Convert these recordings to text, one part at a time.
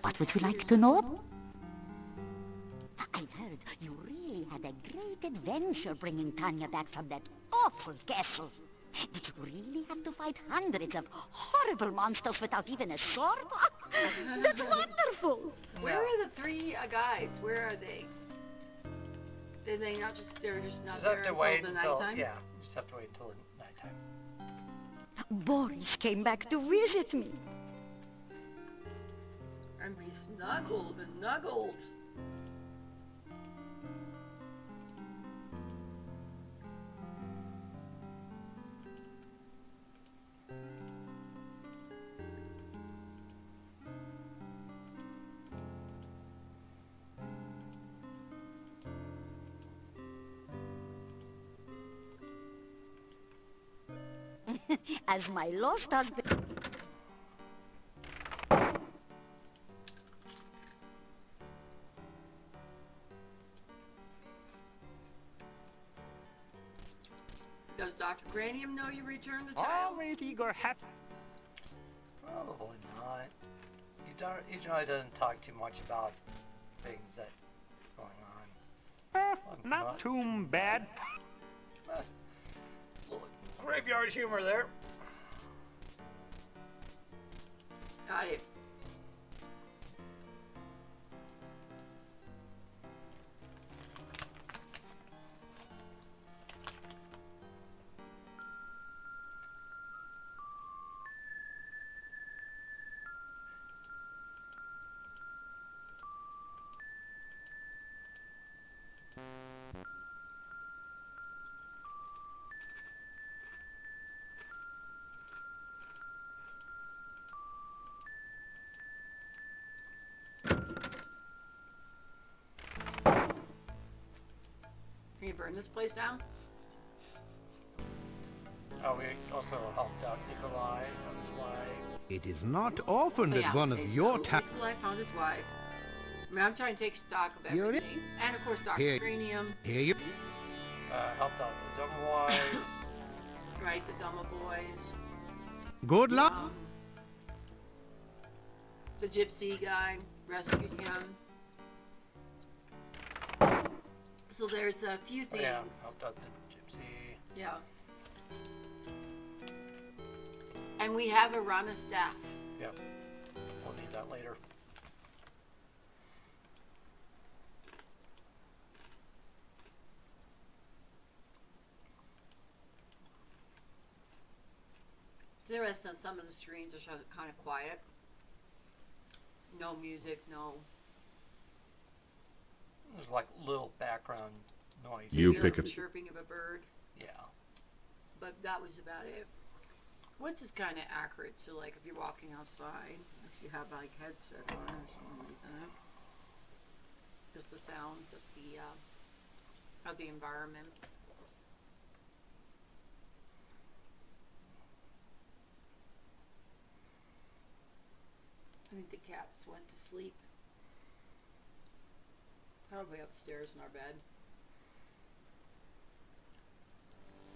What would you like to know? I've heard you really had a great adventure bringing Tanya back from that awful castle. Did you really have to fight hundreds of horrible monsters without even a sword? That's wonderful! Where are the three guys? Where are they? Did they not just, they're just not there until the nighttime? Yeah, you just have to wait until the nighttime. Boris came back to visit me. And we snuggled and nuggled. As my lost husband... Does Dr. Cranium know you returned the child? Always eager happy. Probably not. He generally doesn't talk too much about things that are going on. Not too bad. Little graveyard humor there. Got it. Can you burn this place down? Oh, we also helped out Nikolai and his wife. It is not often that one of okay, your so Nikolai found his wife. I mean, I'm trying to take stock of You're it. everything. And of course, Dr. Here. Cranium. Here you. Helped out the dumb wives. Right, the Dumma boys. Good luck. The gypsy guy rescued him. So there's a few things. Yeah, helped out the gypsy. Yeah. And we have a Rana staff. Yep. We'll need that later. It's interesting, some of the screens are kind of quiet. No music, no. There's like little background noise. You Maybe pick like it. the chirping of a bird, Yeah. but that was about it. Which is kind of accurate to like if you're walking outside, if you have like headset on or something like that. Just the sounds of the environment. I think the cats went to sleep. Probably upstairs in our bed.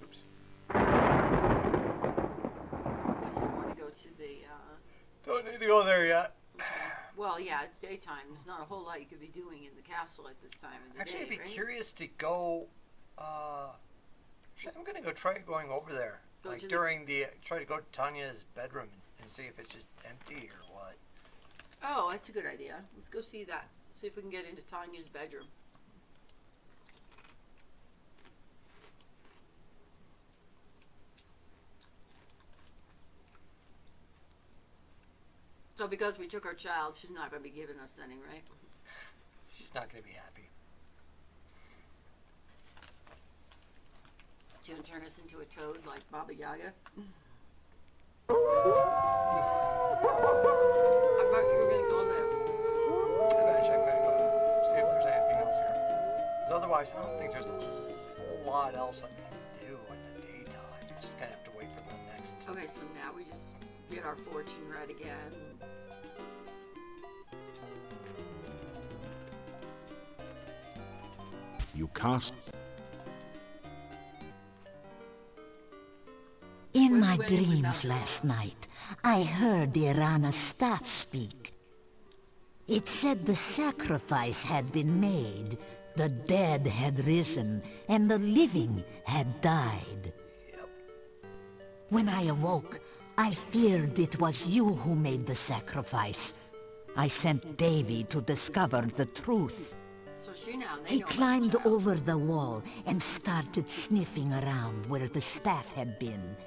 Oops. But you want to go to the, Don't need to go there yet. well, yeah, it's daytime. There's not a whole lot you could be doing in the castle at this time of the Actually, day, I'd be right? curious to go. Actually, I'm gonna go try going over there. Go Like to during try to go to Tanya's bedroom and see if it's just empty or what. Oh, that's a good idea. Let's go see that. See if we can get into Tanya's bedroom. So because we took our child, she's not going to be giving us any, right? She's not gonna be happy. She's going to turn us into a toad like Baba Yaga. I thought you were going to go there. Eventually, I'm gonna go see if there's anything else here. 'Cause otherwise, I don't think there's a whole lot else I can do in the daytime. Just gonna have to wait for the next. Okay, so now we just get our fortune read again. You cast. In When my we went in dreams without- last night, I heard the Irana staff speak. It said the sacrifice had been made, the dead had risen, and the living had died. When I awoke, I feared it was you who made the sacrifice. I sent Davy to discover the truth. So she now, they He know about the climbed child. over the wall and started sniffing around where the staff had been.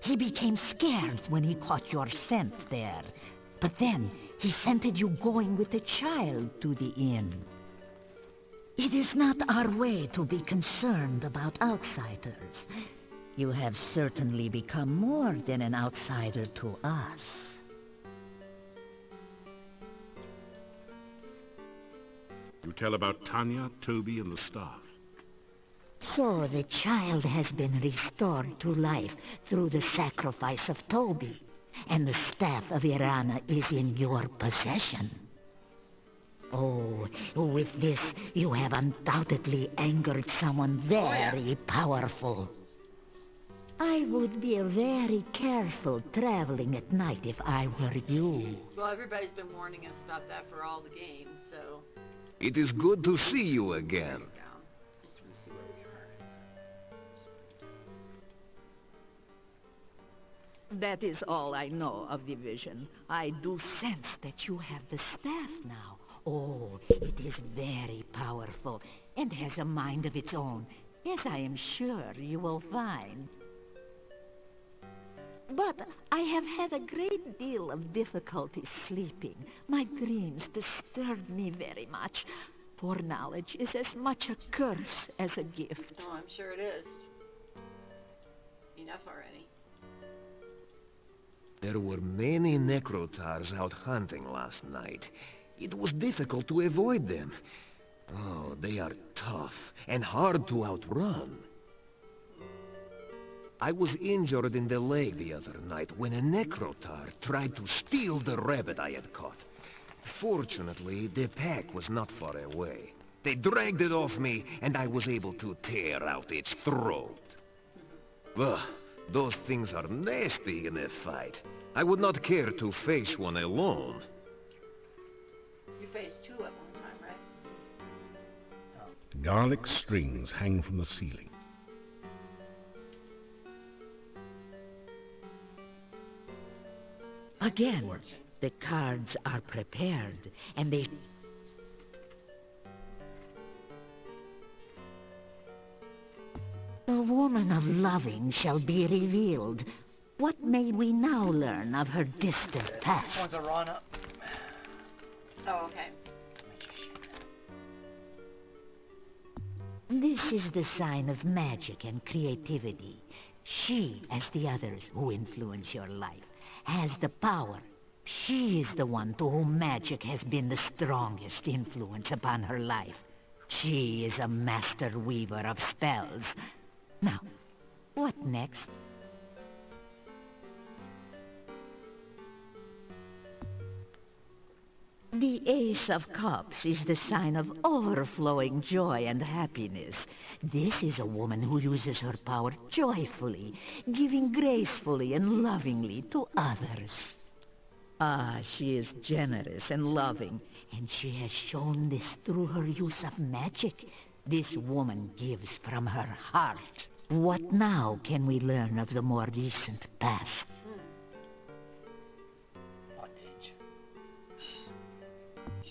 He became scared when he caught your scent there. But then he scented you going with the child to the inn. It is not our way to be concerned about outsiders. You have certainly become more than an outsider to us. You tell about Tanya, Toby, and the staff. So the child has been restored to life through the sacrifice of Toby, and the staff of Irana is in your possession. Oh, with this, you have undoubtedly angered someone very powerful. I would be very careful traveling at night if I were you. Well, everybody's been warning us about that for all the games, so... It is good to see you again. Down. I just want to see where we are. That is all I know of the vision. I do sense that you have the staff now. Oh, it is very powerful and has a mind of its own, as I am sure you will find. But I have had a great deal of difficulty sleeping. My dreams disturb me very much. Foreknowledge is as much a curse as a gift. Oh, I'm sure it is. Enough already. There were many necrotars out hunting last night. It was difficult to avoid them. Oh, they are tough and hard to outrun. I was injured in the leg the other night when a necrotar tried to steal the rabbit I had caught. Fortunately, the pack was not far away. They dragged it off me, and I was able to tear out its throat. Ugh, those things are nasty in a fight. I would not care to face one alone. You faced two at one time, right? Garlic strings hang from the ceiling. Again, the cards are prepared, and they... The woman of loving shall be revealed. What may we now learn of her distant This past? one's a Rana. Oh, okay. This is the sign of magic and creativity. She, as the others who influence your life, has the power. She is the one to whom magic has been the strongest influence upon her life. She is a master weaver of spells. Now, what next? The Ace of Cups is the sign of overflowing joy and happiness. This is a woman who uses her power joyfully, giving gracefully and lovingly to others. Ah, she is generous and loving, and she has shown this through her use of magic. This woman gives from her heart. What now can we learn of the more recent past? Bondage.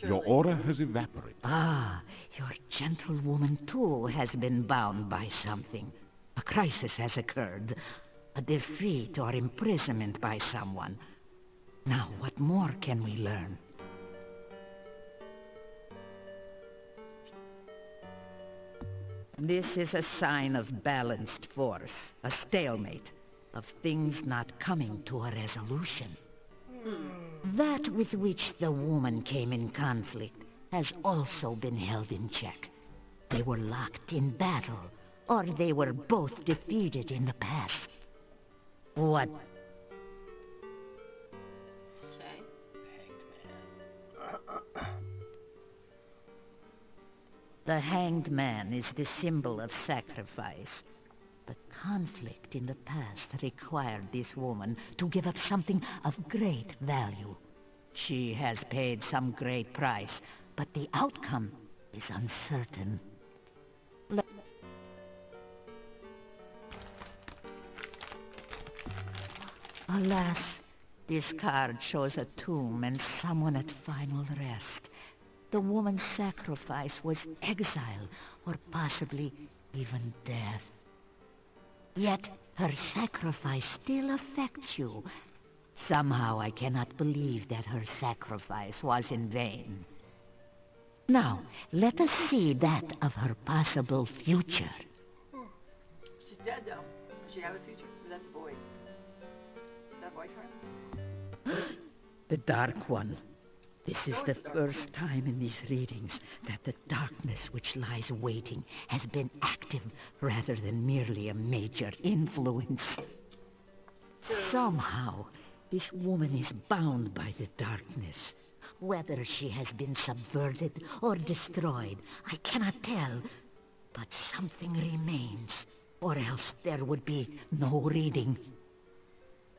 Your aura has evaporated. Ah, your gentlewoman too has been bound by something. A crisis has occurred. A defeat or imprisonment by someone. Now, what more can we learn? This is a sign of balanced force, a stalemate, of things not coming to a resolution. That with which the woman came in conflict has also been held in check. They were locked in battle, or they were both defeated in the past. What? Okay. Hanged man. The hanged man is the symbol of sacrifice. The conflict in the past required this woman to give up something of great value. She has paid some great price, but the outcome is uncertain. Alas, this card shows a tomb and someone at final rest. The woman's sacrifice was exile, or possibly even death. Yet her sacrifice still affects you. Somehow I cannot believe that her sacrifice was in vain. Now, let us see that of her possible future. She's dead, though. Does she have a future? That's a void. Is that void card? The Dark One. This is the first time in these readings that the darkness which lies waiting has been active rather than merely a major influence. Somehow, this woman is bound by the darkness. Whether she has been subverted or destroyed, I cannot tell. But something remains, or else there would be no reading.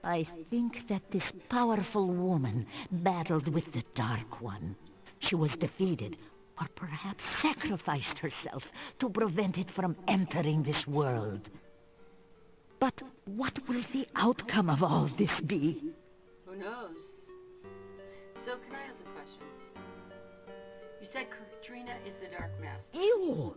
I think that this powerful woman battled with the Dark One. She was defeated, or perhaps sacrificed herself to prevent it from entering this world. But what will the outcome of all this be? Who knows? So, can I ask a question? You said Katrina is the Dark Master. You!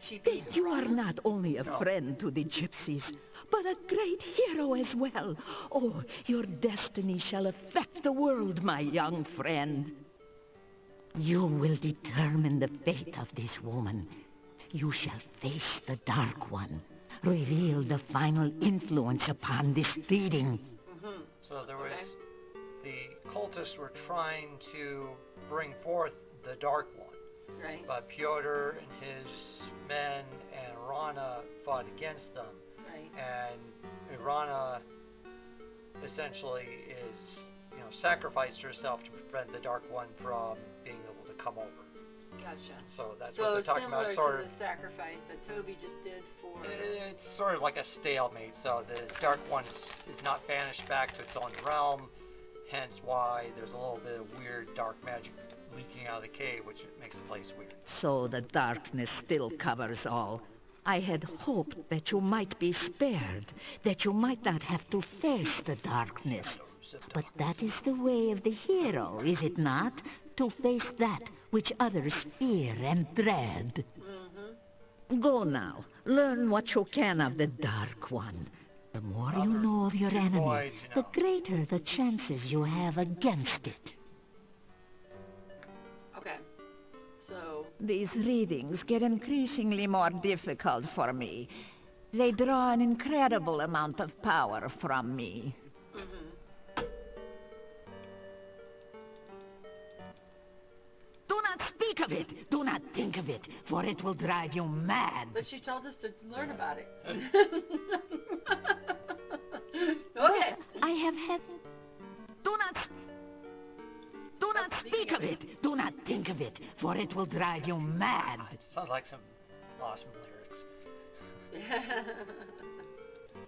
She beat You are Rana? not only a friend to the gypsies, but a great hero as well. Oh, your destiny shall affect the world, my young friend. You will determine the fate of this woman. You shall face the Dark One, reveal the final influence upon this reading. So there was, the cultists were trying to bring forth the Dark One. Right. But Pyotr and his men and Rana fought against them. Right. And Rana essentially sacrificed herself to prevent the Dark One from being able to come over. Gotcha. So that's what they're talking about. Similar to the sacrifice that Toby just did for... It's sort of like a stalemate. So this Dark One is not banished back to its own realm, hence why there's a little bit of weird dark magic leaking out of the cave, which makes the place weird. So the darkness still covers all. I had hoped that you might be spared, that you might not have to face the darkness. But that is the way of the hero, is it not? To face that which others fear and dread. Go now. Learn what you can of the Dark One. The more you know of your enemy, voids, the greater the chances you have against it. Okay. So... These readings get increasingly more difficult for me. They draw an incredible amount of power from me. Do not speak of it! Do not think of it, for it will drive you mad. But she told us to learn about it. Okay. I have had... Do not speak of it! Do not think of it, for it will drive you mad. Sounds like some awesome lyrics.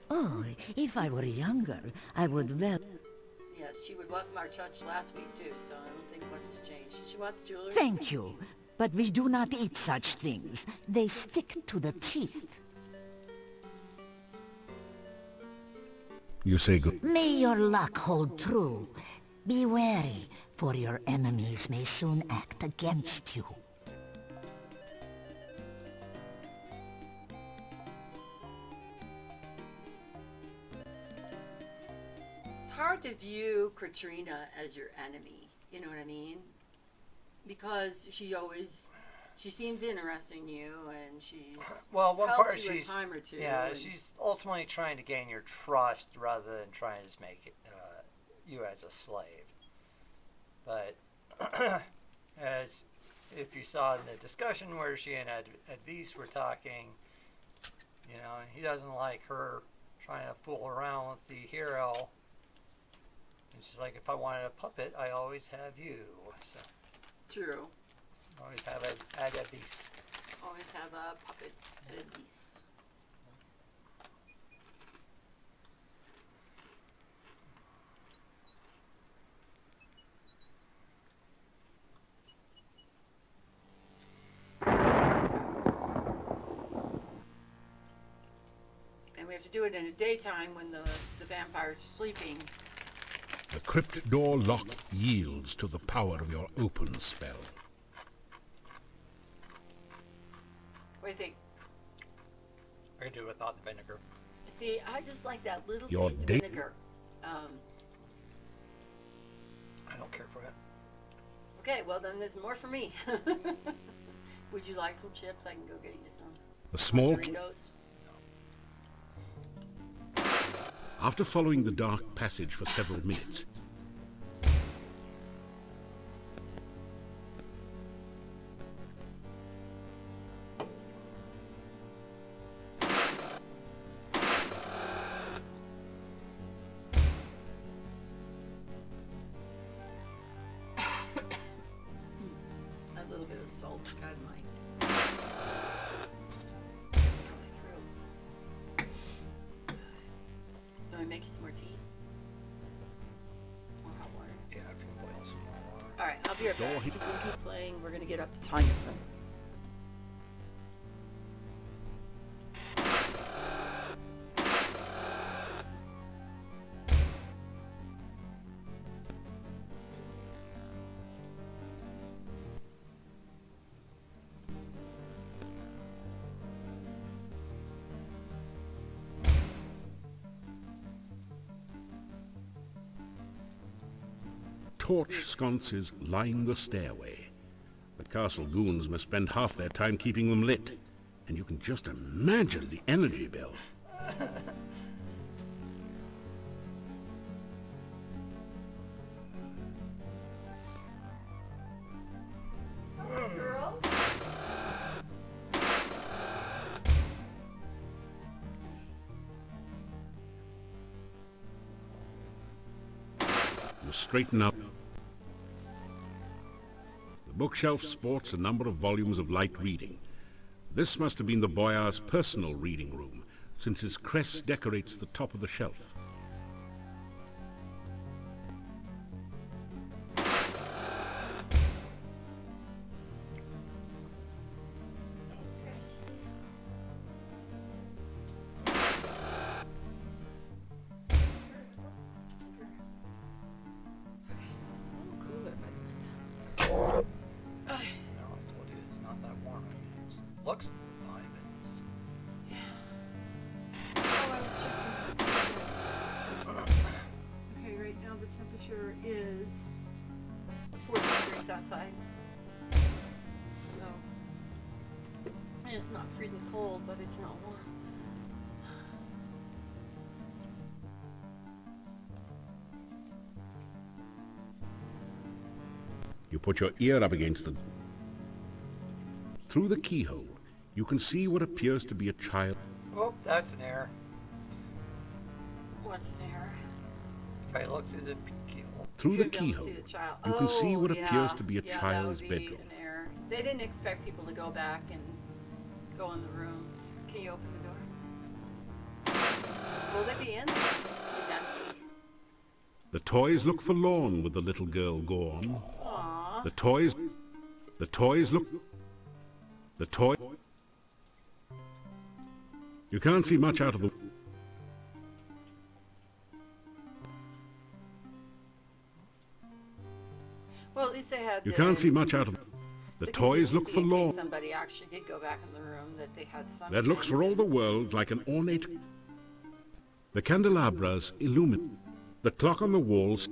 Oh, if I were younger, I would well... Yes, she would welcome our touch last week too, so I don't think much has changed. Did she want the jewelry? Thank you, but we do not eat such things. They stick to the teeth. You say good. May your luck hold true. Be wary, for your enemies may soon act against you. It's hard to view Katrina as your enemy, you know what I mean? Because she seems interested in you, and she's Well, one helped part you she's a time or two. yeah, and- she's ultimately trying to gain your trust rather than trying to just make it, you as a slave. But as if you saw in the discussion where she and Advis were talking, he doesn't like her trying to fool around with the hero. And she's like, if I wanted a puppet, I always have you. So True. always have Advis. Always have a puppet at least. we have to do it in the daytime when the vampires are sleeping. The crypt door lock yields to the power of your open spell. What do you think? I can do it without the vinegar. See, I just like that little Your taste of date- vinegar. I don't care for it. Okay, well then there's more for me. Would you like some chips? I can go get you some. The small... Doritos. After following the dark passage for several minutes, A little bit of salt, God might. Do I make you some more tea? Or hot water? Yeah, I can boil some more water. Alright, I'll be right Door back. hit- Because we'll keep playing. We're gonna get up to Tanya's room. torch sconces line the stairway. The castle goons must spend half their time keeping them lit, and you can just imagine the energy bill. You straighten up. The bookshelf sports a number of volumes of light reading. This must have been the boyar's personal reading room, since his crest decorates the top of the shelf. No, I told you it's not that warm. I mean, it looks fine, but it's... Oh, I was checking. Okay, right now the temperature is 40 degrees outside. So, and it's not freezing cold, but it's not warm. You put your ear up against the... Through the keyhole, you can see what appears to be a child. Oh, that's an error. What's an error? If I look through the keyhole. Through the Should be able to keyhole, see the child. you can see what yeah, appears to be a yeah, child's that would be bedroom. An error. They didn't expect people to go back and go in the room. Can you open the door? Will they be in? It's empty. The toys look forlorn with the little girl gone. Aww. The toys look... The toy... You can't see much out of the... Well, at least they had. You can't see much out of... The toys look contingency in case forlorn. Somebody actually did go back in the room, that they had some. That looks for all the world like an ornate... The candelabras illumine. The clock on the walls...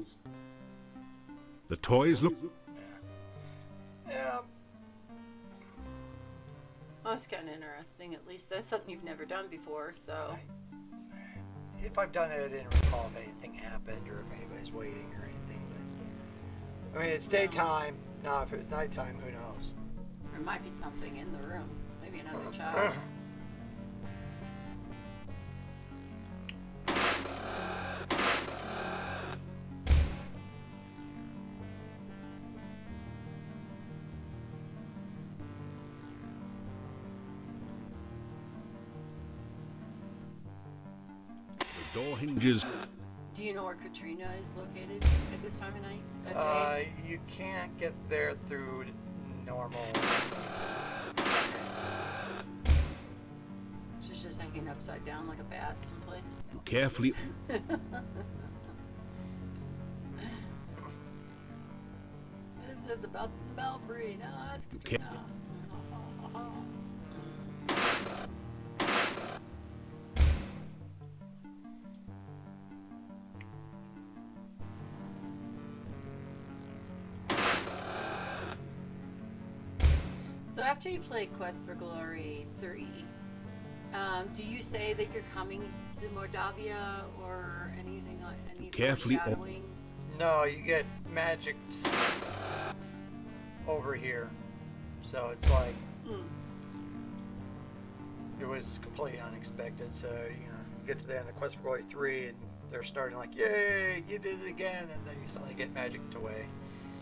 The toys look... Yeah. Well, that's kind of interesting. At least that's something you've never done before. So. If I've done it, I didn't recall if anything happened or if anybody's waiting or anything. But I mean, it's daytime. Now, if it was nighttime, who knows? There might be something in the room. Maybe another child. The door hinges... Do you know where Katrina is located at this time of night? At day? You can't get there through normal. She's just a hanging upside down like a bat someplace. You carefully It's just about the Belfry. No, that's good. can't- So after you play Quest for Glory 3, do you say that you're coming to Mordavia or anything like any Carefully o- foreshadowing? No, you get magic over here. So it's like it was completely unexpected. So, you get to the end of Quest for Glory 3 and they're starting like, yay, you did it again, and then you suddenly get magicked away.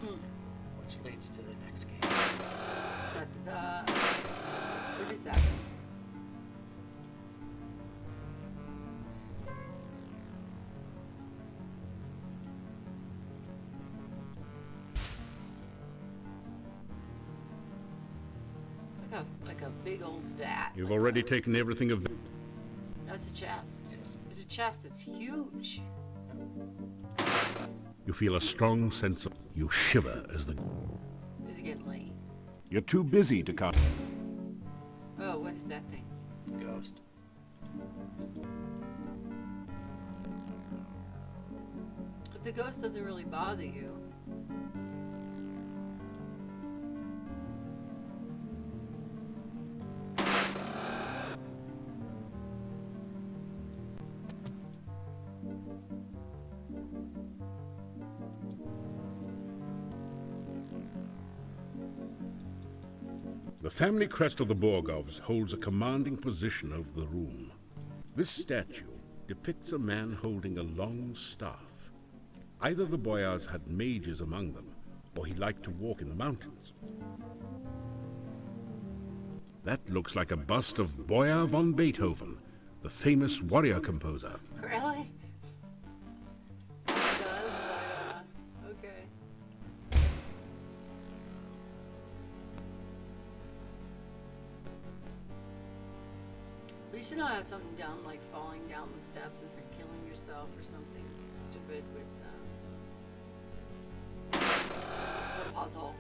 Which leads to the next game. Da, da, da. What is that? Like a big old vat. You've already taken everything of That's a chest. It's a chest that's huge. You feel a strong sense of you shiver as the Is it getting late? you're too busy to cast. Oh, what is that thing? Ghost. But the ghost doesn't really bother you. The family crest of the Borgovs holds a commanding position over the room. This statue depicts a man holding a long staff. Either the boyars had mages among them, or he liked to walk in the mountains. That looks like a bust of Boyar von Beethoven, the famous warrior composer. Really? It does, but, okay. At least you don't have something down, like falling down the steps if you're killing yourself or something stupid with the puzzle.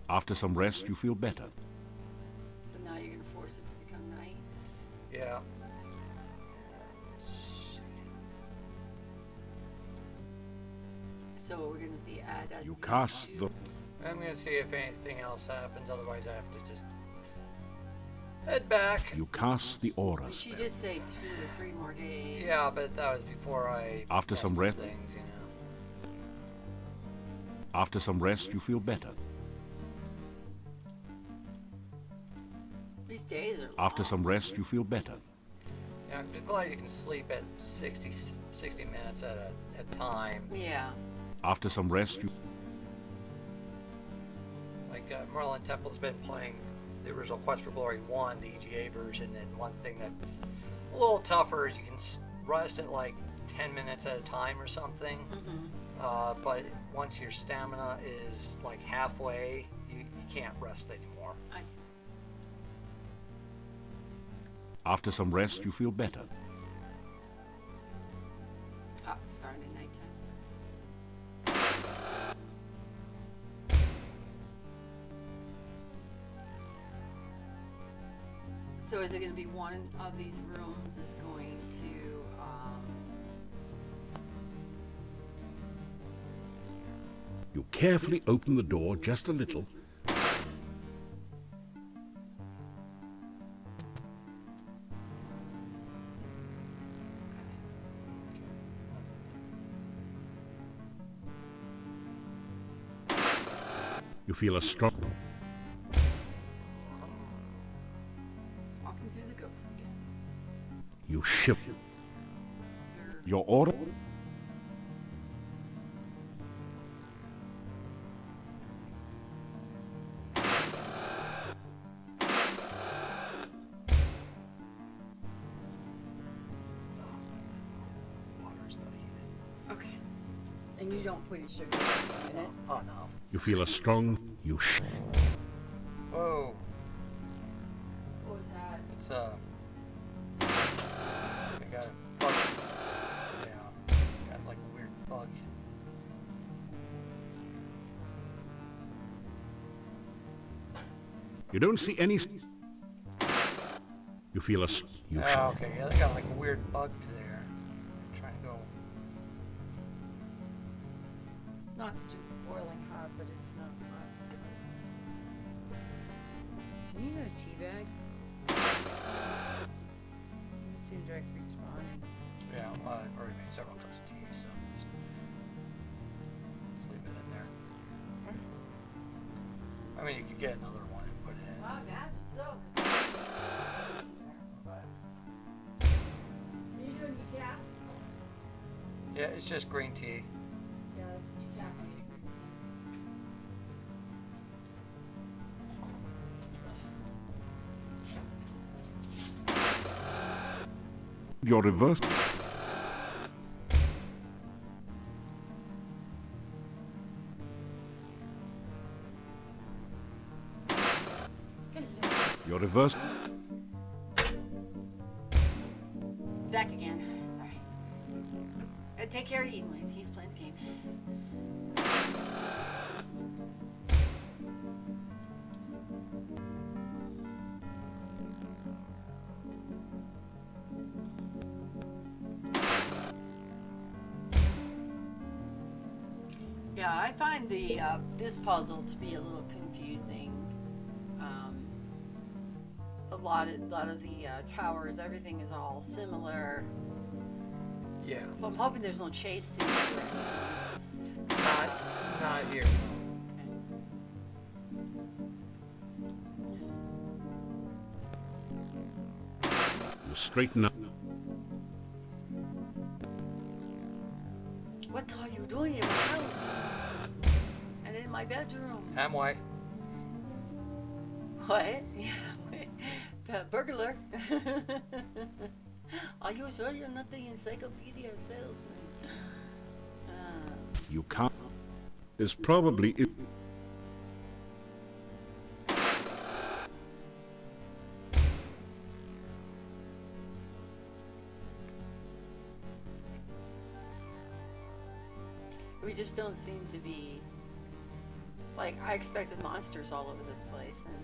After some rest, you feel better. But now you're gonna force it to become night. Yeah. So we're gonna see add You these cast two. the... I'm gonna see if anything else happens, otherwise I have to just head back. You cast the aura But she spell. did say 2 to 3 more days. Yeah, but that was before I After some tested rest- things, After some rest, you feel better. These days are long. After some rest, you feel better. Yeah, I'm just glad you can sleep at 60 minutes at a time. Yeah. After some rest, you... Like, Merlin Temple's been playing the original Quest for Glory 1, the EGA version, and one thing that's a little tougher is you can rest at like 10 minutes at a time or something. But once your stamina is like halfway, you can't rest anymore. I see. After some rest, you feel better. Oh, it's starting at nighttime. So is it going to be one of these rooms is going to You carefully open the door just a little. You feel a strong... walking through the ghost again? You shiver. Your order... Water's not heated. And you don't put any sugar in it. Oh no. You feel a strong... Whoa. What was that? It's I got a bug. Yeah. Got like a weird bug. You don't see any... You feel a... Oh, okay. Yeah, they got like a weird bug there. Trying to go. It's not boiling hot, but it's not hot. Can you get a tea bag? It seems like respawning. Yeah, I've already made several cups of tea, so just leave it in there. I mean, you could get another one and put it in. I imagine so. Are you doing decaf? Yeah, it's just green tea. Yeah, that's decaf. Your reverse... Your reverse... Back again. Sorry. Take care of Eden. He's playing the game. Yeah, I find the this puzzle to be a little confusing. A lot of the towers, everything is all similar. Yeah. I'm hoping there's no chase scene or anything. Not here. You straighten up... What are you doing in my house? And in my bedroom? Amway. What? Yeah. The burglar. Are you sure you're not the encyclopedia salesman? You can't... Is probably... We just don't seem to be... Like, I expected monsters all over this place, and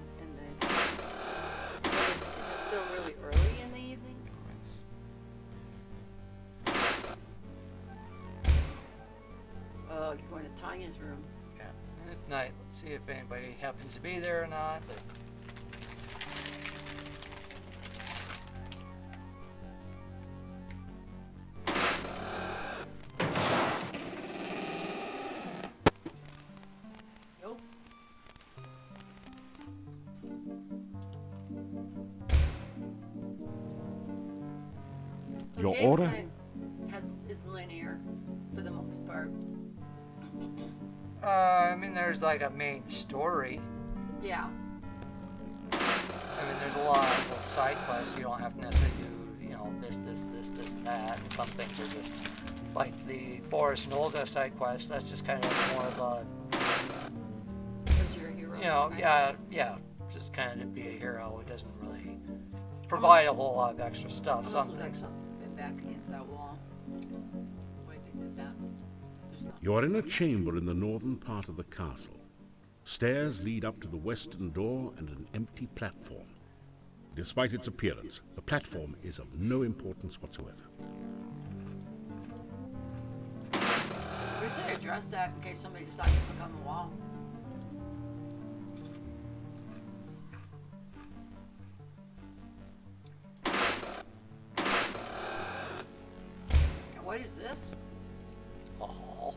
is it still really early in the evening? Oh, you're going to Tanya's room. Yeah. And it's night. Let's see if anybody happens to be there or not. But Nope. Your The game's order? is linear for the most part. I mean, there's like a main story. Yeah. I mean, there's a lot of little side quests. You don't have to necessarily do, you know, this, and that. And some things are just like the Boris and Olga side quest. That's just kind of more of a, But you're a hero. you know, Nice. yeah, just kind of to be a hero. It doesn't really provide a whole lot of extra stuff. Almost Some looked like things. something back against that wall. Why they did that? There's not. You are in a chamber in the northern part of the castle. Stairs lead up to the western door and an empty platform. Despite its appearance, the platform is of no importance whatsoever. Where's the address at in case somebody decided to click on the wall? And what is this? A hall.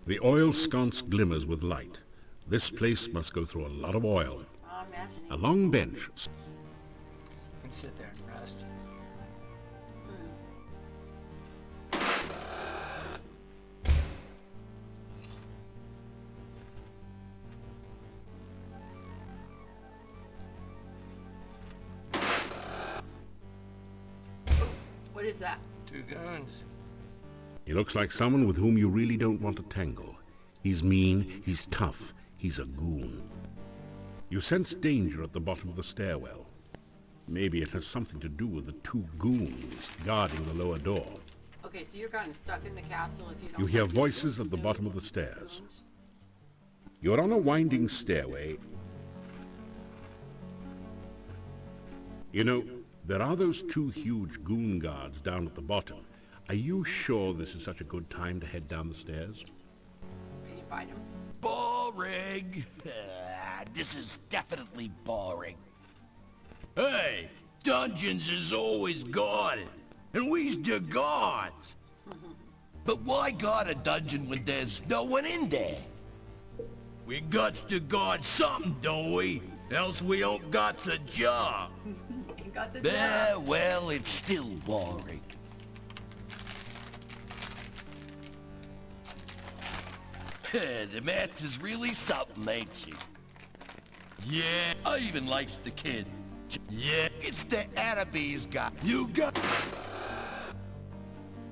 The oil sconce glimmers with light. This place must go through a lot of oil. I'm imagining. A long bench. You can sit there and rest. is that? 2 goons. He looks like someone with whom you really don't want to tangle. He's mean, he's tough, he's a goon. You sense danger at the bottom of the stairwell. Maybe it has something to do with the 2 goons guarding the lower door. Okay, so you're kind of stuck in the castle if you don't. You hear like voices the at the goons, bottom of the these stairs. goons. You're on a winding stairway. You know, there are those 2 huge goon guards down at the bottom. Are you sure this is such a good time to head down the stairs? Can you find him? Boring. This is definitely boring. Hey, dungeons is always guarded, and we's the guards. But why guard a dungeon when there's no one in there? We got to guard something, don't we? Else we don't got the job. You got the job. Well, it's still boring. The math is really something, ain't she? Yeah, I even likes the kid. Yeah, it's the Annabes guy. You got...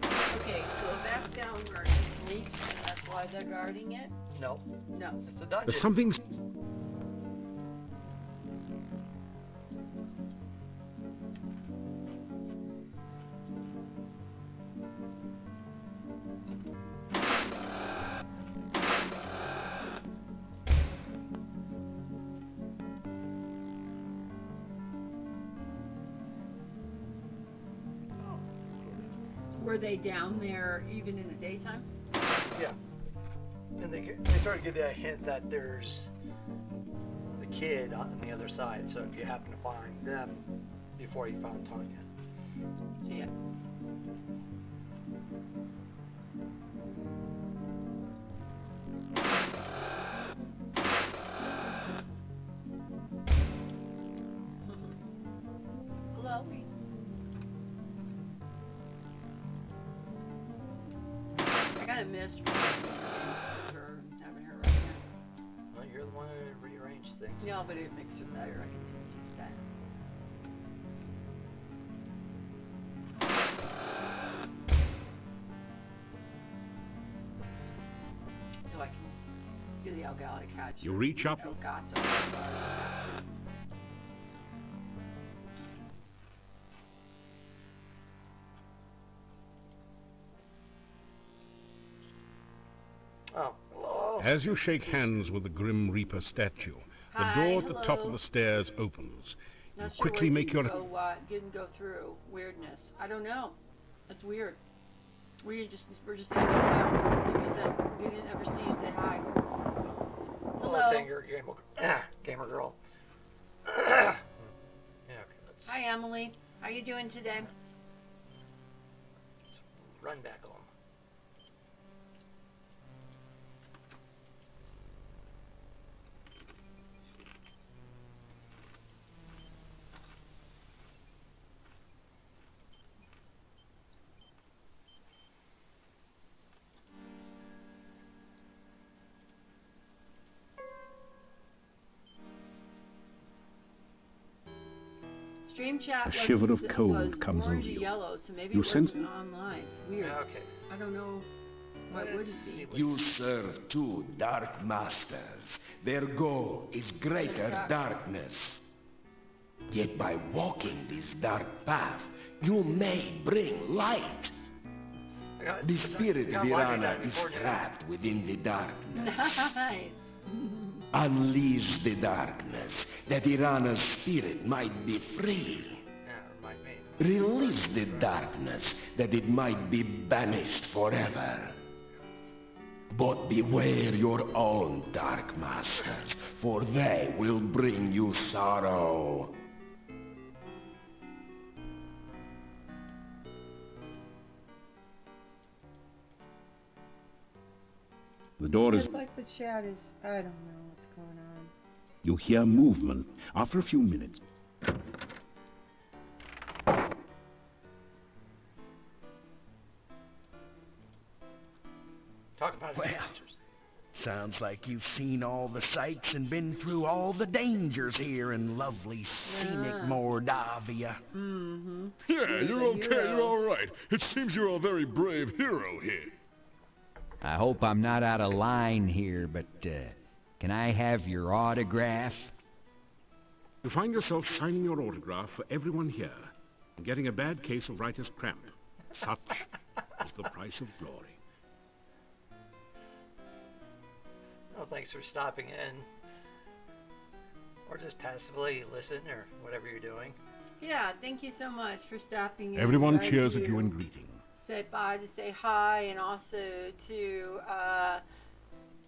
Okay, so if that's down where he sneaks, and that's why they're guarding it? No, No. it's a dungeon. There's something... Were they down there even in the daytime? Yeah. And they sort of give you a hint that there's the kid on the other side. So if you happen to find them before you found Tanya. See ya. Chloe. I kind of miss her, having her right here. Well, you're the one who rearranged things. No, but it makes her better. I can see that. So I can do the Elgato catch. You reach up. Elgato. Oh, hello. As you shake hands with the Grim Reaper statue, the Hi, door at the top hello. of the stairs opens. You Not sure quickly why make your... didn't go through. Weirdness. I don't know. That's weird. We're just hanging out. Like you said, we didn't ever see you say hi. Hello, Hello. Tanger, gamer girl. Yeah, okay, let's Hi, Emily. How you doing today? run back on. Stream chat A shiver wasn't of s- cold was comes orange over and you. yellow, so maybe You it sense- wasn't on live. Weird. Yeah, okay. I don't know. Why would Let's it see be? what You serve 2 dark masters. Their goal is greater Exactly. darkness. Yet by walking this dark path, you may bring light. I got, The spirit of got laundry Irana done is before dinner. trapped within the darkness. Nice. Unleash the darkness, that Irana's spirit might be free. Yeah, reminds me. Release the darkness, that it might be banished forever. But beware your own dark masters, for they will bring you sorrow. The door is... It's like the chat is. I don't know what's going on. You hear movement. After a few minutes, Talk about Well. adventures. Sounds like you've seen all the sights and been through all the dangers here in lovely scenic Mordavia. Yeah, you're okay, hero. you're all right. It seems you're a very brave hero here. I hope I'm not out of line here, but can I have your autograph? You find yourself signing your autograph for everyone here and getting a bad case of writer's cramp. Such is the price of glory. Well, thanks for stopping in. Or just passively listen or whatever you're doing. Yeah, thank you so much for stopping in. Everyone Glad cheers at to you in greeting. Say bye, to say hi, and also to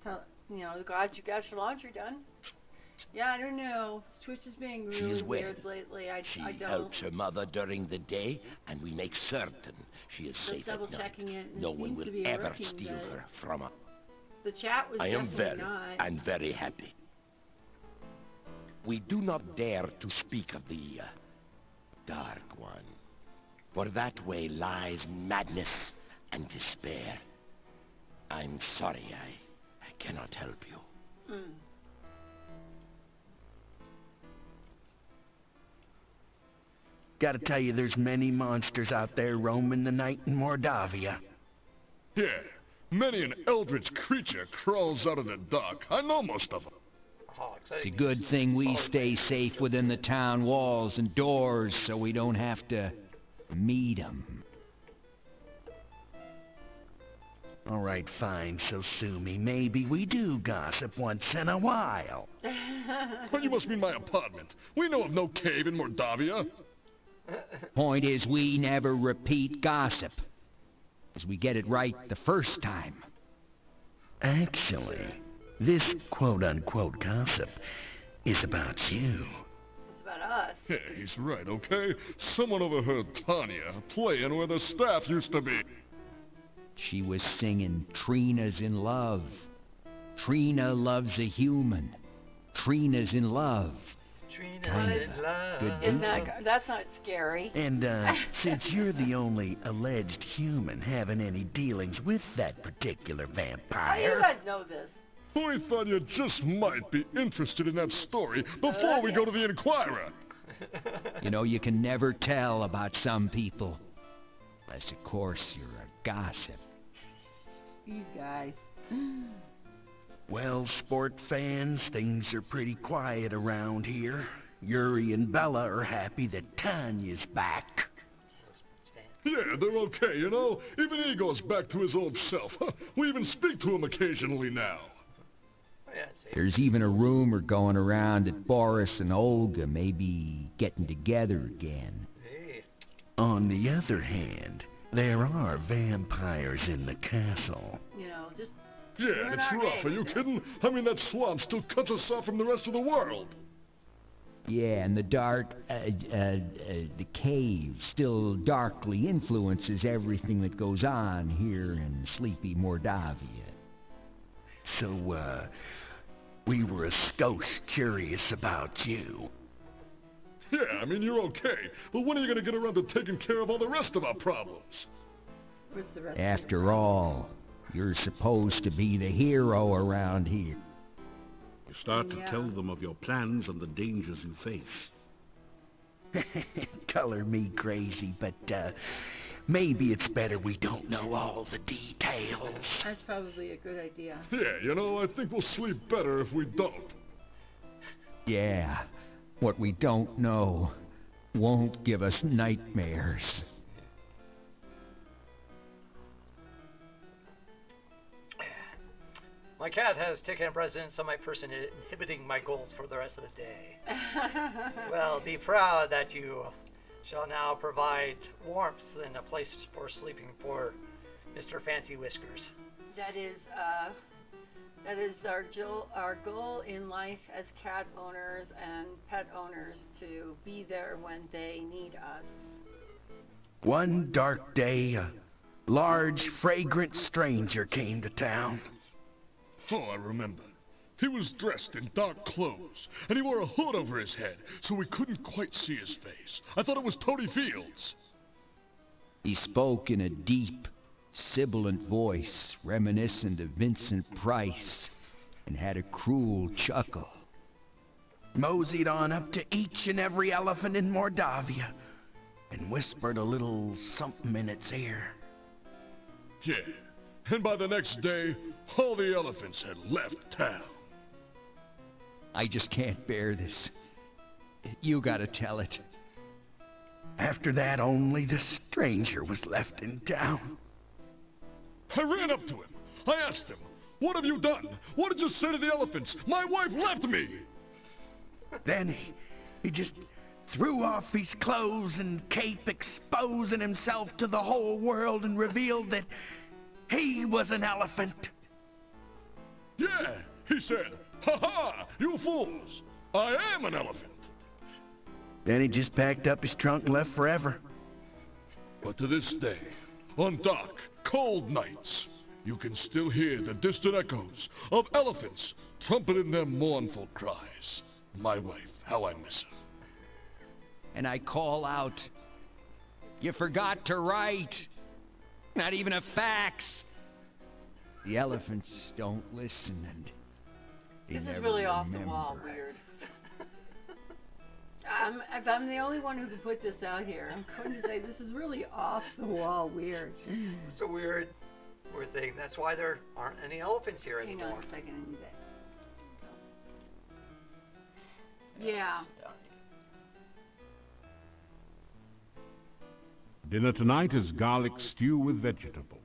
tell, glad you got your laundry done. Yeah, I don't know. Twitch is being She really is well. weird lately. I She don't. helps her mother during the day, and we make certain she is Just safe double at night. checking it, and No it one seems will to be ever working, steal but her from her. the chat was I am definitely very not. and very happy. We do not dare to speak of the Dark One, for that way lies madness and despair. I'm sorry, I cannot help you. Gotta tell you, there's many monsters out there roaming the night in Mordavia. Yeah, many an eldritch creature crawls out of the dark. I know most of them. Oh, It's a exciting. good thing we stay safe within the town walls and doors so we don't have to meet 'em. All right, fine, so sue me. Maybe we do gossip once in a while. Well, you must mean my apartment. We know of no cave in Mordavia. Point is, we never repeat gossip, as we get it right the first time. Actually, this quote-unquote gossip is about you. It's about us. Yeah, he's right, okay? Someone overheard Tanya playing where the staff used to be. She was singing Trina's in love. Trina loves a human. Trina's in love. Trina's in love. Good Is that's not scary. And, since you're the only alleged human having any dealings with that particular How do you vampire... guys know this? We thought you just might be interested in that story before we go to the Inquirer. You know, you can never tell about some people. Unless, of course, you're a gossip. These guys. Well, sport fans, things are pretty quiet around here. Yuri and Bella are happy that Tanya's back. Yeah, they're okay, you know? Even he goes back to his old self. We even speak to him occasionally now. Oh, yeah, see. There's even a rumor going around that Boris and Olga may be getting together again. Hey. On the other hand, there are vampires in the castle. Just Yeah, Ruin it's our rough. day Are you with kidding? this. I mean, that swamp still cuts us off from the rest of the world. Yeah, and the the cave still darkly influences everything that goes on here in sleepy Mordavia. So, we were a skosh curious about you. Yeah, I mean, you're okay. But when are you going to get around to taking care of all the rest of our problems? what's the rest After all, you're supposed to be the hero around here. You start to Yeah. tell them of your plans and the dangers you face. Color me crazy, but, maybe it's better we don't know all the details. That's probably a good idea. Yeah, you know, I think we'll sleep better if we don't. Yeah, what we don't know won't give us nightmares. My cat has taken up residence on my person, inhibiting my goals for the rest of the day. Well, be proud that you shall now provide warmth and a place for sleeping for Mr. Fancy Whiskers. That is our goal in life as cat owners and pet owners, to be there when they need us. One dark day, a large, fragrant stranger came to town. Oh, I remember. He was dressed in dark clothes, and he wore a hood over his head, so we couldn't quite see his face. I thought it was Tony Fields. He spoke in a deep, sibilant voice reminiscent of Vincent Price, and had a cruel chuckle. Moseyed on up to each and every elephant in Mordavia and whispered a little something in its ear. Yeah, and by the next day, all the elephants had left town. I just can't bear this. You gotta tell it. After that, only the stranger was left in town. I ran up to him. I asked him, "What have you done? What did you say to the elephants? My wife left me!" Then he just threw off his clothes and cape, exposing himself to the whole world, and revealed that he was an elephant. Yeah, he said, "Ha ha, you fools! I am an elephant!" Then he just packed up his trunk and left forever. But to this day, on dark, cold nights, you can still hear the distant echoes of elephants trumpeting their mournful cries. My wife, how I miss her. And I call out, "You forgot to write! Not even a fax!" The elephants don't listen, and they This is never really off the wall remember. weird. If I'm the only one who can put this out here, I'm going to say this is really off the wall weird. It's a weird thing. That's why there aren't any elephants here Hang anymore. on a second, I need that. Yeah. Sit down. Dinner tonight is garlic stew with vegetables.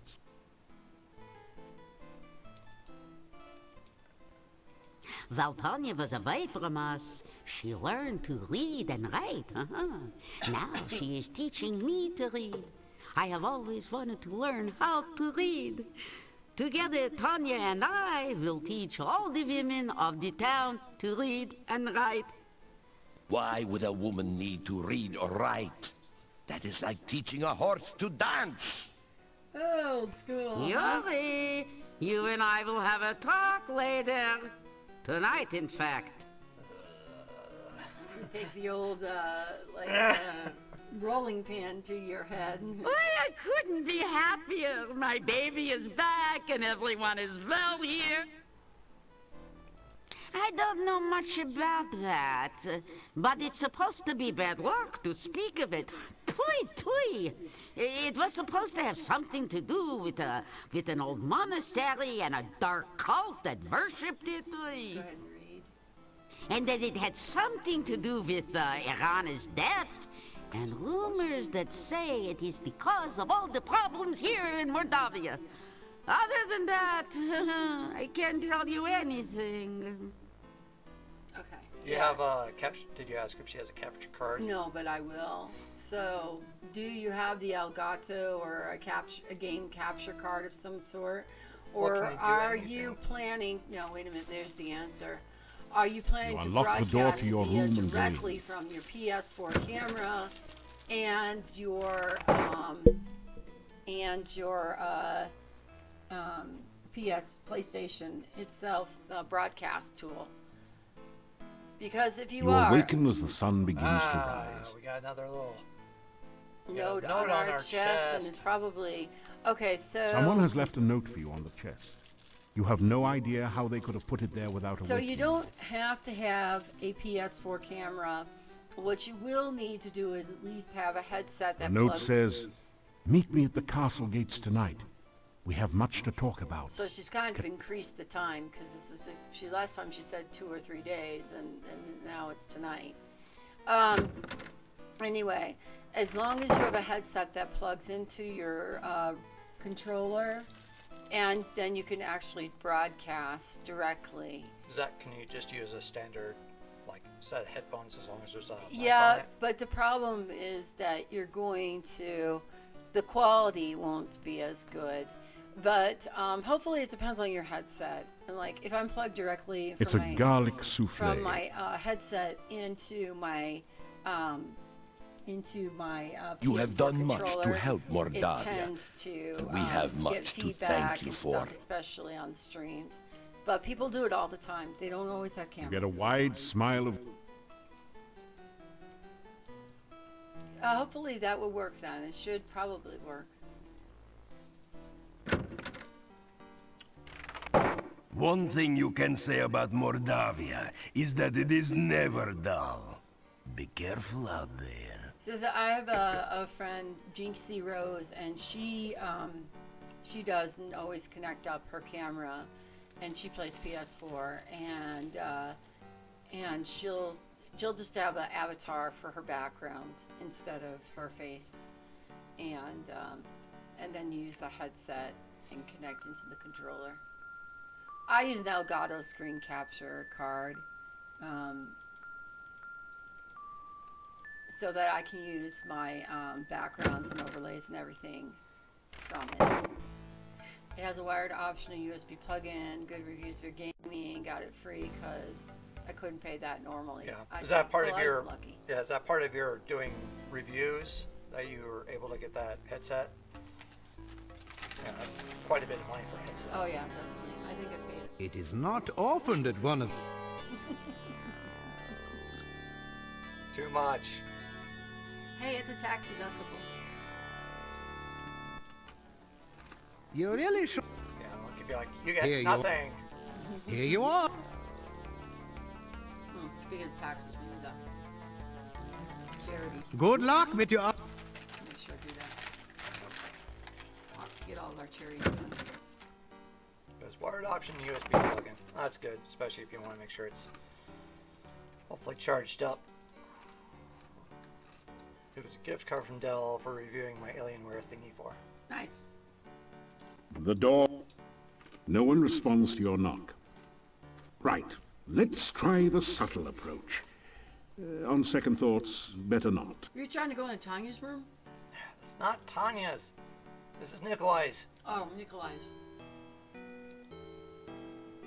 While Tanya was away from us, she learned to read and write. Now she is teaching me to read. I have always wanted to learn how to read. Together, Tanya and I will teach all the women of the town to read and write. Why would a woman need to read or write? That is like teaching a horse to dance. Old school. Yuri, you and I will have a talk later. Tonight, in fact. You take the old, rolling pin to your head. Why, I couldn't be happier. My baby is back and everyone is well here. I don't know much about that, but it's supposed to be bad luck to speak of it. Tui, tui. It was supposed to have something to do with an old monastery and a dark cult that worshipped it. Go ahead and read. And that it had something to do with Irana's death, and rumors that say it is because of all the problems here in Mordavia. Other than that, I can't tell you anything. Okay. Do you have a capture? Did you ask if she has a capture card? No, but I will. So, do you have the Elgato or a game capture card of some sort? What Or can I do? are Anything? you planning... No, wait a minute, there's the answer. Are you planning You to unlock the door broadcast to your via room and directly from your PS4 camera and your PlayStation itself broadcast tool? Because if you You are... awaken as the sun begins to rise. We got another little note note on on our our chest, and chest. it's probably okay. So Someone has left a note for you on the chest. You have no idea how they could have put it there without so awakening. you don't have to have a PS4 camera. What you will need to do is at least have a headset The that note plugs. says, "Meet me at the castle gates tonight. We have much to talk about." So she's kind of increased the time because this is last time she said 2 or 3 days, and now it's tonight. Anyway, as long as you have a headset that plugs into your controller, and then you can actually broadcast directly. Can you just use a standard set of headphones as long as there's a mic on Yeah, it? but the problem is that the quality won't be as good. But hopefully it depends on your headset. And if I'm plugged directly It's from a garlic souffle. from my headset into my You PS4 have done much to controller, help it Mordavia. tends to We have get much to feedback thank you and for. stuff, especially on the streams. But people do it all the time. They don't always have You cameras. get a wide smile of... Hopefully that will work then. It should probably work. One thing you can say about Mordavia is that it is never dull. Be careful out there. Says that I have a friend, Jinxie Rose, and she doesn't always connect up her camera, and she plays PS4, and she'll just have an avatar for her background instead of her face, and then use the headset and connect into the controller. I use an Elgato screen capture card, so that I can use my backgrounds and overlays and everything from it. It has a wired optional USB plug-in, good reviews for gaming, got it free because I couldn't pay that normally. Yeah. Is that part of your? Lucky. Yeah. Is that part of your doing reviews that you were able to get that headset? Yeah, that's quite a bit of money for a headset. Oh yeah, definitely. I think I paid it. It is not opened at one of... Too much. Hey, it's a tax deductible. You really should... Yeah, it could be like, you get Here you nothing. Here you are. Speaking of taxes, we need charities. Good luck with your... Make sure I do that. I'll get all of our charities done. There's wired option USB plug-in. That's good, especially if you want to make sure it's hopefully charged up. It was a gift card from Dell for reviewing my Alienware thingy for. Nice. The door. No one responds to your knock. Right. Let's try the subtle approach. On second thoughts, better not. Are you trying to go into Tanya's room? It's not Tanya's. This is Nikolai's. Oh, Nikolai's.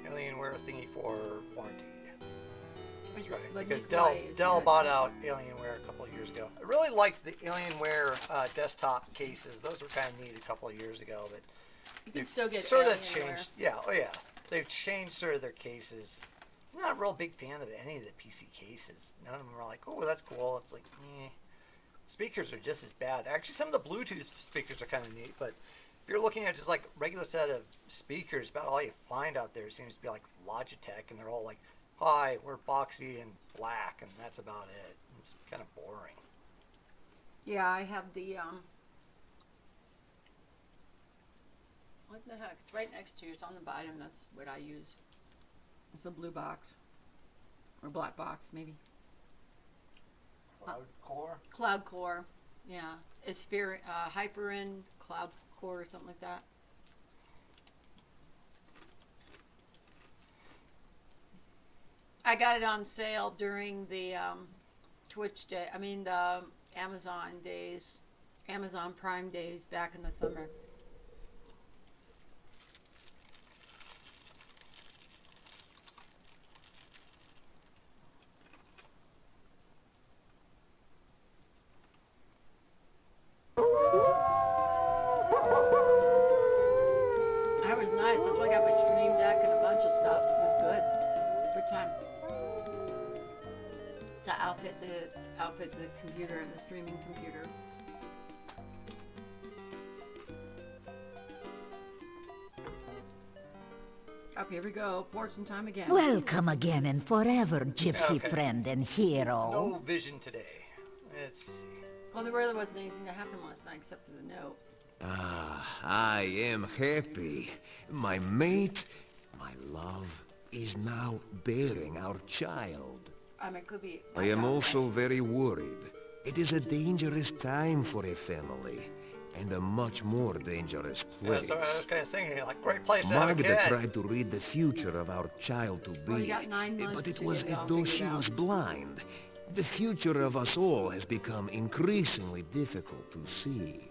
Alienware thingy for warranty. That's right. But Because Nikolai is Dell good. bought out Alienware a couple of years ago. I really liked the Alienware desktop cases. Those were kind of neat a couple of years ago, but You can still get sort of Alienware. changed. Yeah, oh yeah. They've changed sort of their cases. I'm not a real big fan of any of the PC cases. None of them are like, oh, that's cool. It's like, eh. Speakers are just as bad. Actually, some of the Bluetooth speakers are kind of neat, but if you're looking at just like regular set of speakers, about all you find out there seems to be like Logitech, and they're all like, hi, we're boxy and black, and that's about it. It's kind of boring. Yeah, I have the what the heck? It's right next to you. It's on the bottom. That's what I use. It's a blue box or black box, maybe. Cloud Core? Cloud Core. Yeah, it's Hyper-N Cloud Core or something like that. I got it on sale during the Twitch day. I mean the Amazon days, Amazon Prime days back in the summer. That was nice. That's why I got my stream deck and a bunch of stuff. It was good. Good time. To outfit the computer and the streaming computer. Up here we go. Fortune time again. Welcome again and forever, gypsy Okay. friend and hero. No vision today. Let's see. Well, there really wasn't anything that happened last night except for the note. I am happy. My mate, my love, is now bearing our child. I mean, it could be. I am also very worried. It is a dangerous time for a family, and a much more dangerous Yeah, place. so I was kind of thinking, like, great place to have a Magda kid. tried to read the future of our child to be, Well, you got 9 months but it to was get it as all though figured she out. was blind. The future of us all has become increasingly difficult to see.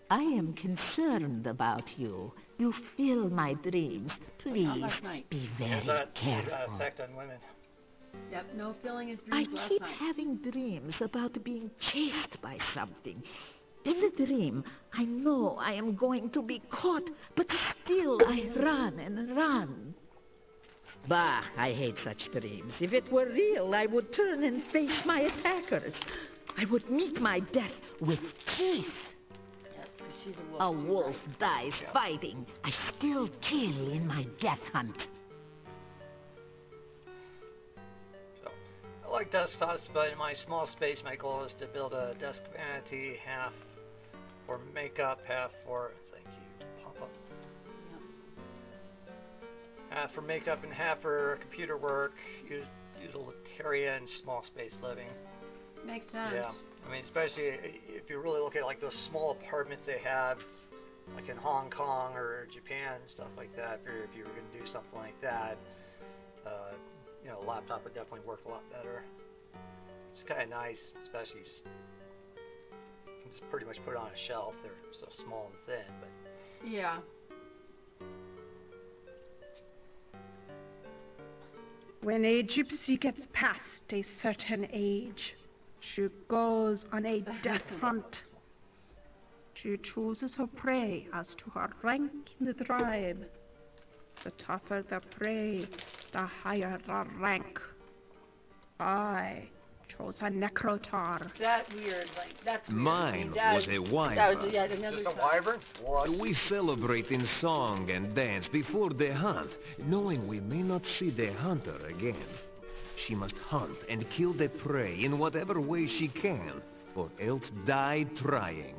I am concerned about you. You fill my dreams. Please last night. be Has very that careful. effect on women? Yep, no filling his I dreams last keep night. having dreams about being chased by something. In the dream, I know I am going to be caught, but still I run and run. Bah, I hate such dreams. If it were real, I would turn and face my attackers. I would meet my death with teeth. Yes. Yes, because she's a wolf. A too, wolf right? dies fighting. I still kill in my death hunt. So, I like desktops, but in my small space, my goal is to build a desk vanity, half for makeup, half for, thank you, Papa. Half for makeup and half for computer work, utilitarian, small space living. Makes sense. Yeah, I mean, especially if you really look at like those small apartments they have, like in Hong Kong or Japan and stuff like that. If you were going to do something like that, you know, a laptop would definitely work a lot better. It's kind of nice, especially you can just pretty much put it on a shelf. They're so small and thin, but Yeah. When a gypsy gets past a certain age, she goes on a death hunt. She chooses her prey as to her rank in the tribe. The tougher the prey, the higher the rank. I chose a necrotar. That weird, like, that's weird. Mine was a That was wyvern. yet another just a time. wyvern? What? We celebrate in song and dance before the hunt, knowing we may not see the hunter again. She must hunt and kill the prey in whatever way she can, or else die trying.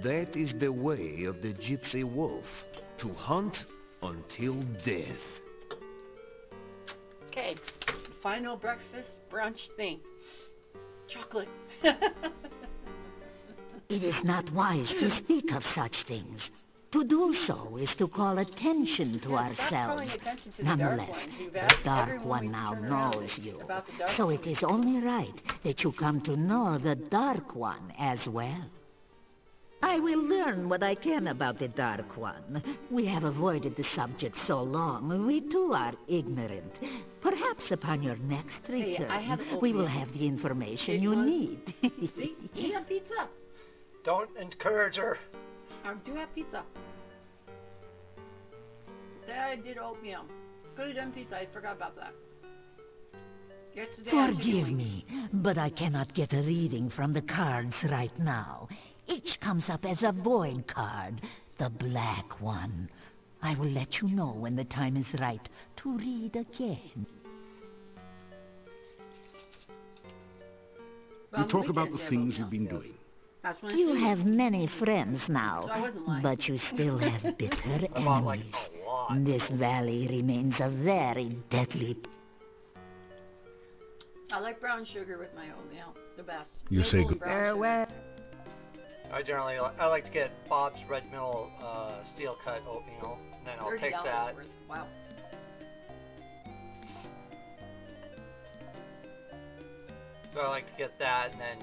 That is the way of the gypsy wolf, to hunt until death. Okay, final breakfast brunch thing. Chocolate. It is not wise to speak of such things. To do so is to call attention to Yeah, stop calling ourselves. attention to the dark Nonetheless, ones. You've the asked Dark everyone One we now turn around knows you. about the Dark So Ones. it is only right that you come to know the Dark One as well. I will learn what I can about the Dark One. We have avoided the subject so long, we too are ignorant. Perhaps upon your next Hey, return, I have we will oatmeal. have the information It you was- need. See? She had pizza. Don't encourage her. I do have pizza. Dad did oatmeal. Could have done pizza. I forgot about that. Yesterday I had chicken Forgive wings. me, but I cannot get a reading from the cards right now. Each comes up as a void card, the black one. I will let you know when the time is right to read again. Well, You on the talk about the weekends, I have things you've oatmeal. been doing. That's when I You see have many friends now, So I wasn't lying. but you still have bitter I bought like enemies. a lot. This valley remains a very deadly. I like brown sugar with my oatmeal. The best. You say Maple and good- brown sugar. Farewell. I like to get Bob's Red Mill steel cut oatmeal, and then I'll $30 take that. worth. Wow. So I like to get that and then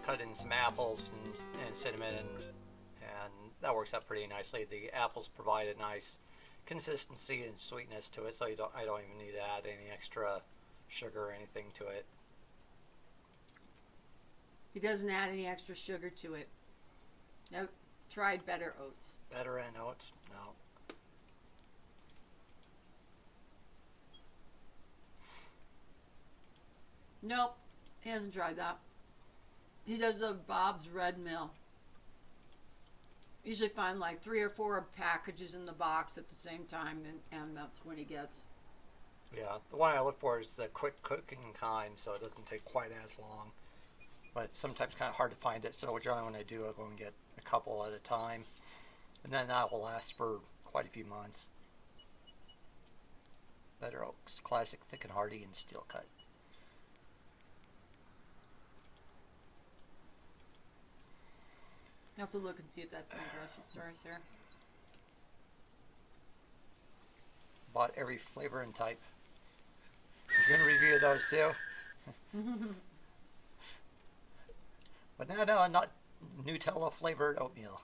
cut in some apples and cinnamon, and that works out pretty nicely. The apples provide a nice consistency and sweetness to it, so I don't even need to add any extra sugar or anything to it. He doesn't add any extra sugar to it. I've tried better oats. Better and oats? No. Nope. He hasn't tried that. He does a Bob's Red Mill. Usually find like 3 or 4 packages in the box at the same time, and that's when he gets. Yeah, the one I look for is the quick cooking kind, so it doesn't take quite as long. But it's sometimes kind of hard to find it, so generally when I do, I go and get a couple at a time. And then that will last for quite a few months. Better Oaks, classic, thick and hearty, and steel cut. I have to look and see if that's in the grocery stores here. Bought every flavor and type. You're going to review those too? But no, not Nutella flavored oatmeal.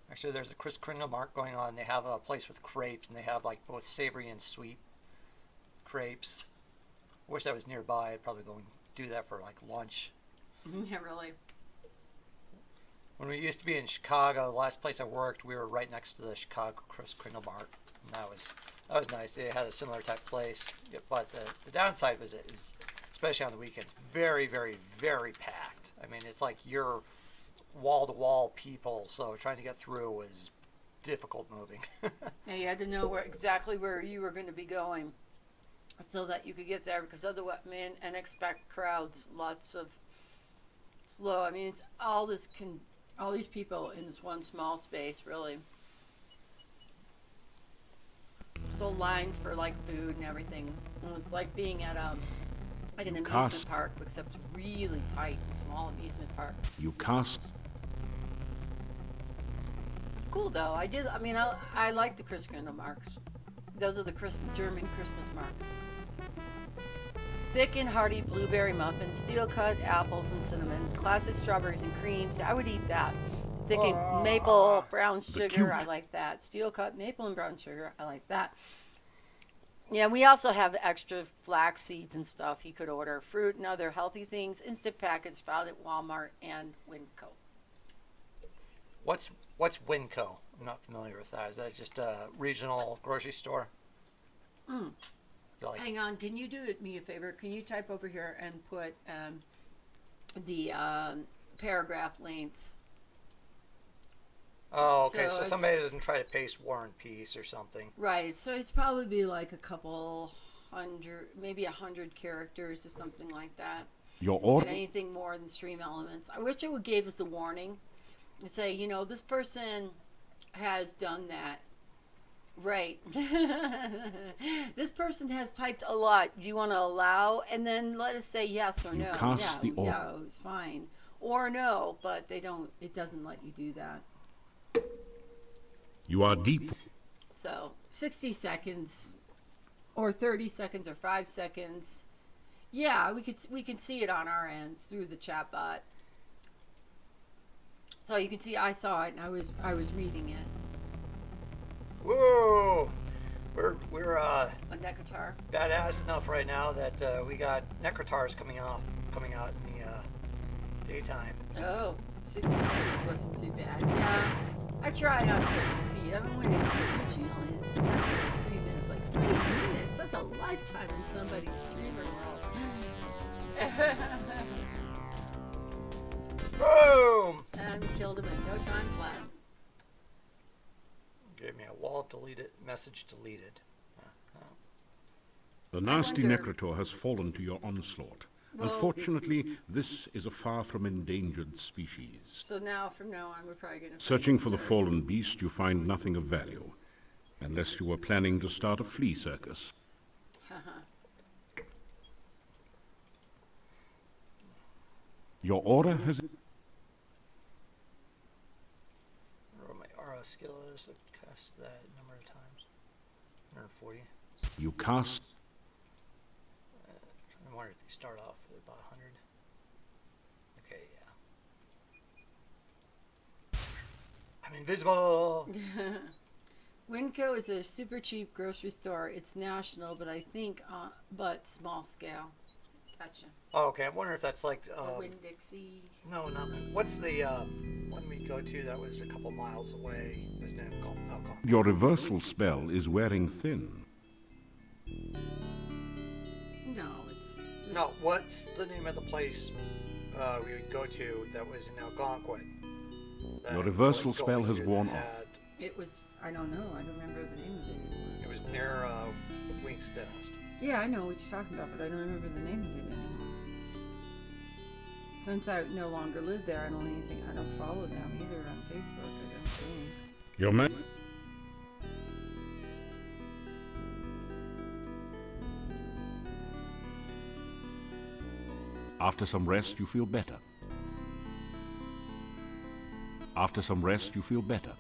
Actually, there's a Chris Kringle mark going on. They have a place with crepes, and they have like both savory and sweet crepes. Wish I was nearby. I'd probably go and do that for like lunch. Yeah, really. When we used to be in Chicago, the last place I worked, we were right next to the Chicago Chris Kringle mark, and that was nice. They had a similar type place, but the downside was it was, especially on the weekends, very, very, very packed. packed. I mean, it's like you're wall-to-wall people, so trying to get through was difficult moving. And you had to know exactly where you were going to be going so that you could get there, because otherwise, man, and expect crowds, lots of slow. I mean, it's all these people in this one small space, really. So lines for like food and everything. It was like being at like an amusement park, except really tight, small amusement park. You cast. Cool though. I like the Christkindl marks. Those are the German Christmas marks. Thick and hearty blueberry muffins, steel cut apples and cinnamon, classic strawberries and creams. I would eat that. Thick and maple brown sugar. I like that. Steel cut maple and brown sugar. I like that. Yeah, we also have extra flax seeds and stuff you could order. Fruit and other healthy things. Instant packets found at Walmart and Winco. What's Winco? I'm not familiar with that. Is that just a regional grocery store? Hang on, can you do me a favor? Can you type over here and put the paragraph length? Oh, okay. So somebody doesn't try to paste War and Peace or something. Right. So it's probably be like a couple hundred, maybe 100 characters or something like that. Your order. And anything more than stream elements. I wish it would give us a warning and say, you know, this person has done that. Right. This person has typed a lot. Do you want to allow? And then let us say yes or no. Yeah, it's fine. Or no, but they don't. It doesn't let you do that. You are deep. So 60 seconds, or 30 seconds, or 5 seconds. Yeah, we can see it on our end through the chat bot. So you can see I saw it and I was reading it. Whoa! We're A Necrotar. badass enough right now that we got Necrotars coming out in the daytime. Oh, 60 seconds wasn't too bad. Yeah, I tried not to beat. I mean, when it only just 3 minutes, like 3 minutes. That's a lifetime in somebody's streamer world. Boom! And we killed him in no time flat. Gave me a wall deleted message deleted. The nasty wonder- Necrotor has fallen to your onslaught. Well, Unfortunately, this is a far from endangered species. So now, from now on, we're probably going to... Searching for the fallen beast, you find nothing of value. Unless you were planning to start a flea circus. Your order has... What my RO skill is, I've cast that number of times. 140. You cast... I wonder if they start off with about 100. Okay, yeah. I'm invisible! Winco is a super cheap grocery store. It's national, but I think, but small scale. Gotcha. Oh, okay. I wonder if that's like... Winn-Dixie. No, not... What's the one we go to that was a couple miles away? His name called... Your reversal spell is wearing thin. No, it's... No, what's the name of the place we would go to that was in Algonquin? Your reversal spell has worn off. It was... I don't know. I don't remember the name of it anymore. It was near Wink's Dentist. Yeah, I know what you're talking about, but I don't remember the name of it anymore. Since I no longer live there, I don't follow them either on Facebook, I don't think. Your man... After some rest, you feel better. After some rest, you feel better.